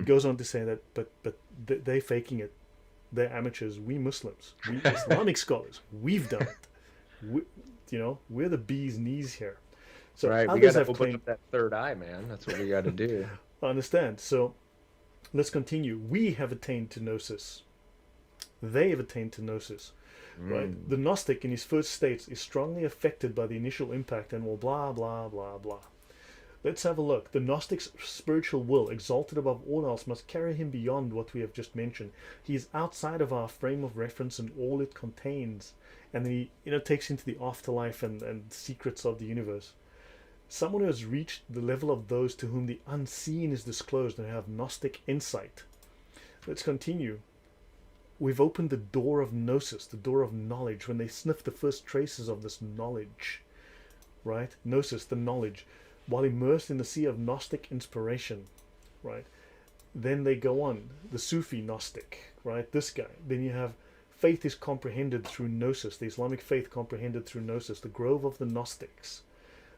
It goes on to say that, but they're faking it. They're amateurs. We Muslims, we Islamic scholars, we've done it. We, we're the bee's knees here. So Right. We got others to have open claimed, up that third eye, man. That's what we got to do. I understand. So let's continue. We have attained to Gnosis. They have attained to Gnosis. Right? Mm. The Gnostic in his first states is strongly affected by the initial impact and will blah, blah, blah, blah. Let's have a look. The Gnostic's spiritual will, exalted above all else, must carry him beyond what we have just mentioned. He is outside of our frame of reference and all it contains. And then he, takes into the afterlife and secrets of the universe. Someone who has reached the level of those to whom the unseen is disclosed and have Gnostic insight. Let's continue. We've opened the door of Gnosis, the door of knowledge, when they sniff the first traces of this knowledge. Right? Gnosis, the knowledge, while immersed in the sea of Gnostic inspiration. Right? Then they go on, the Sufi Gnostic, right? This guy. Then you have faith is comprehended through Gnosis, the Islamic faith comprehended through Gnosis, the grove of the Gnostics,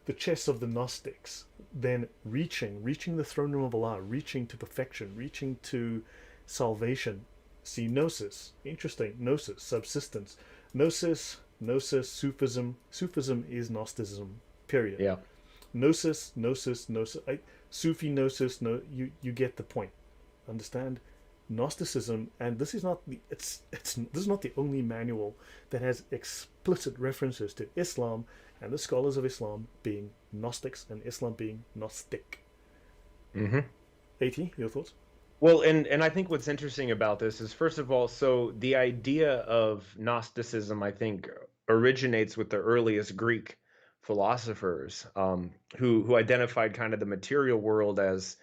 the chess of the Gnostics. Then reaching the throne room of Allah, reaching to perfection, reaching to salvation. See, Gnosis, interesting. Gnosis, subsistence. Gnosis, Sufism. Sufism is Gnosticism, period. Yeah. Gnosis. Sufi Gnosis. No, you get the point. Understand? Gnosticism, and this is not the this is not the only manual that has explicit references to Islam and the scholars of Islam being Gnostics and Islam being Gnostic. Hmm. At, your thoughts? Well, and I think what's interesting about this is, first of all, so the idea of Gnosticism, I think, originates with the earliest Greek philosophers, who identified kind of the material world as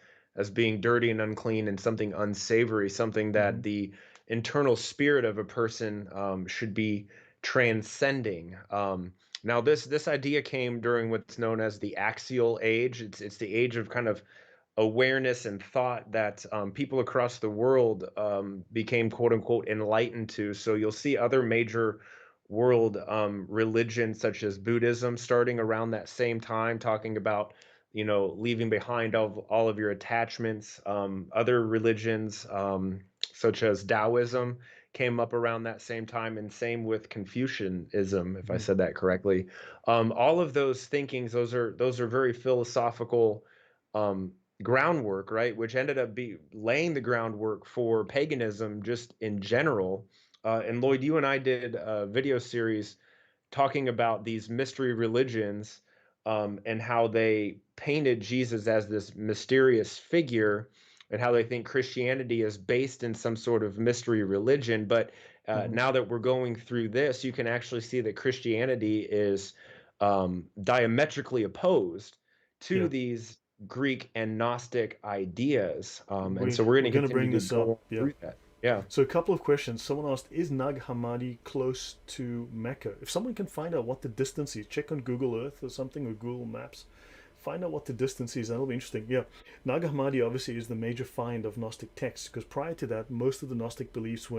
being dirty and unclean and something unsavory, something Mm-hmm. that the internal spirit of a person should be transcending. Now, this idea came during what's known as the axial age. It's the age of kind of awareness and thought that people across the world became quote unquote enlightened to. So you'll see other major world religions such as Buddhism starting around that same time, talking about, leaving behind all of your attachments. Other religions such as Taoism came up around that same time, and same with Confucianism, if I Mm-hmm. said that correctly. All of those thinkings, those are very philosophical um, groundwork, right? Which ended up laying the groundwork for paganism just in general. And Lloyd, you and I did a video series talking about these mystery religions, and how they painted Jesus as this mysterious figure, and how they think Christianity is based in some sort of mystery religion. But Mm-hmm. now that we're going through this, you can actually see that Christianity is diametrically opposed to Yeah, these Greek and Gnostic ideas. And we so we're going we're to gonna continue bring to this up. go Yeah. through that. Yeah. So a couple of questions. Someone asked, is Nag Hammadi close to Mecca? If someone can find out what the distance is, check on Google Earth or something, or Google Maps. Find out what the distance is. That'll be interesting. Yeah. Nag Hammadi obviously is the major find of Gnostic texts, because prior to that, most of the Gnostic beliefs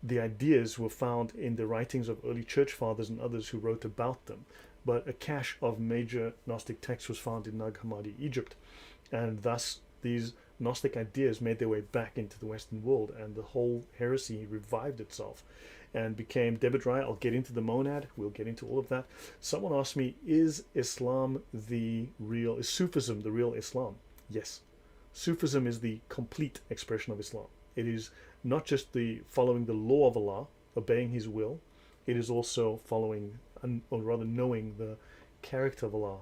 the ideas were found in the writings of early church fathers and others who wrote about them. But a cache of major Gnostic texts was found in Nag Hammadi, Egypt. And thus, these Gnostic ideas made their way back into the Western world, and the whole heresy revived itself and became Debit. I'll get into the monad, we'll get into all of that. Someone asked me, is Sufism the real Islam? Yes. Sufism is the complete expression of Islam. It is not just the following the law of Allah, obeying His will, it is also following, or rather knowing the character of Allah,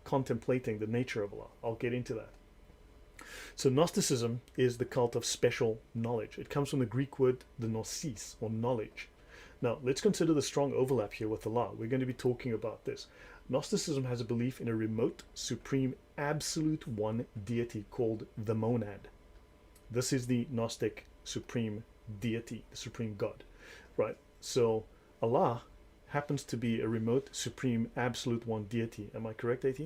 contemplating the nature of Allah. I'll get into that. So Gnosticism is the cult of special knowledge. It comes from the Greek word the gnosis, or knowledge. Now, let's consider the strong overlap here with Allah. We're going to be talking about this. Gnosticism has a belief in a remote, supreme, absolute one deity called the monad. This is the Gnostic supreme deity, the supreme God, right? So Allah happens to be a remote, supreme, absolute one deity. Am I correct, At?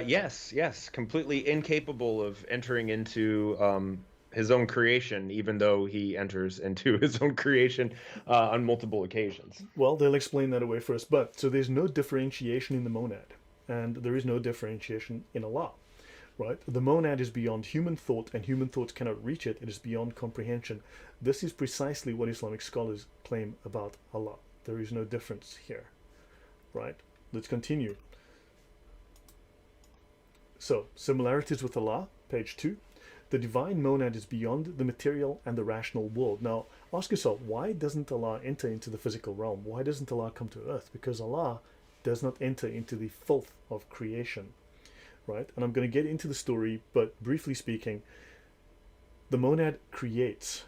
Yes, completely incapable of entering into his own creation, even though he enters into his own creation on multiple occasions. Well, they'll explain that away for us. But so there's no differentiation in the monad, and there is no differentiation in Allah. right? The monad is beyond human thought, and human thoughts cannot reach it. It is beyond comprehension. This is precisely what Islamic scholars claim about Allah. There is no difference here, right? Let's continue. So, similarities with Allah, page 2. The divine monad is beyond the material and the rational world. Now, ask yourself, why doesn't Allah enter into the physical realm? Why doesn't Allah come to earth? Because Allah does not enter into the filth of creation, right? And I'm going to get into the story, but briefly speaking, the monad creates,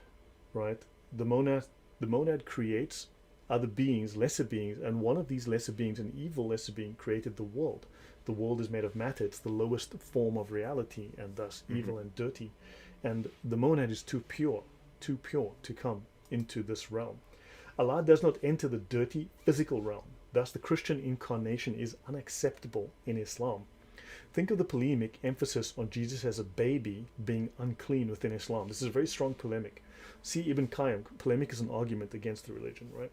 right? The monad creates other beings, lesser beings, and one of these lesser beings, an evil lesser being, created the world. The world is made of matter. It's the lowest form of reality, and thus evil and dirty. And the monad is too pure to come into this realm. Allah does not enter the dirty physical realm. Thus, the Christian incarnation is unacceptable in Islam. Think of the polemic emphasis on Jesus as a baby being unclean within Islam. This is a very strong polemic. See Ibn Qayyim. Polemic is an argument against the religion, right?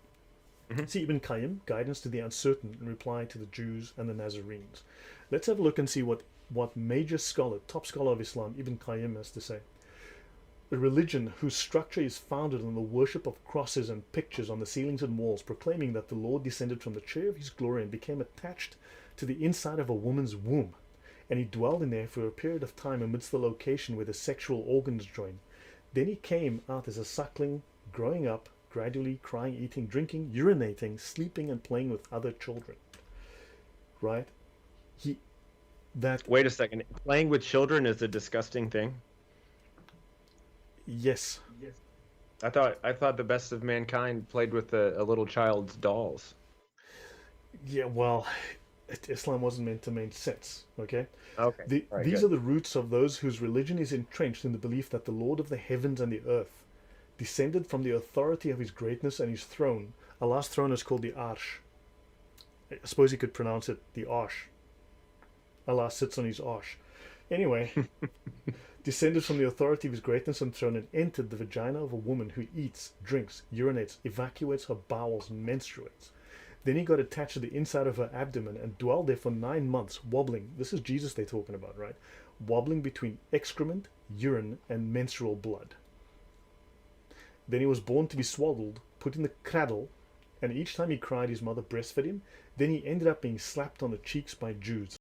See Ibn Qayyim, Guidance to the Uncertain, in reply to the Jews and the Nazarenes. Let's have a look and see what major scholar, top scholar of Islam, Ibn Qayyim has to say. A religion whose structure is founded on the worship of crosses and pictures on the ceilings and walls, proclaiming that the Lord descended from the chair of his glory and became attached to the inside of a woman's womb, and he dwelled in there for a period of time amidst the location where the sexual organs join. Then he came out as a suckling, growing up, gradually crying, eating, drinking, urinating, sleeping, and playing with other children. Right? Wait a second. Playing with children is a disgusting thing. Yes. I thought the best of mankind played with a little child's dolls. Yeah, well, Islam wasn't meant to make sense, okay? Okay. These are the roots of those whose religion is entrenched in the belief that the Lord of the heavens and the earth descended from the authority of his greatness and his throne. Allah's throne is called the Arsh. I suppose you could pronounce it the Arsh. Allah sits on his Arsh. Anyway, descended from the authority of his greatness and throne and entered the vagina of a woman who eats, drinks, urinates, evacuates her bowels, and menstruates. Then he got attached to the inside of her abdomen and dwelled there for 9 months, wobbling. This is Jesus they're talking about, right? Wobbling between excrement, urine, and menstrual blood. Then he was born to be swaddled, put in the cradle, and each time he cried, his mother breastfed him. Then he ended up being slapped on the cheeks by Jews.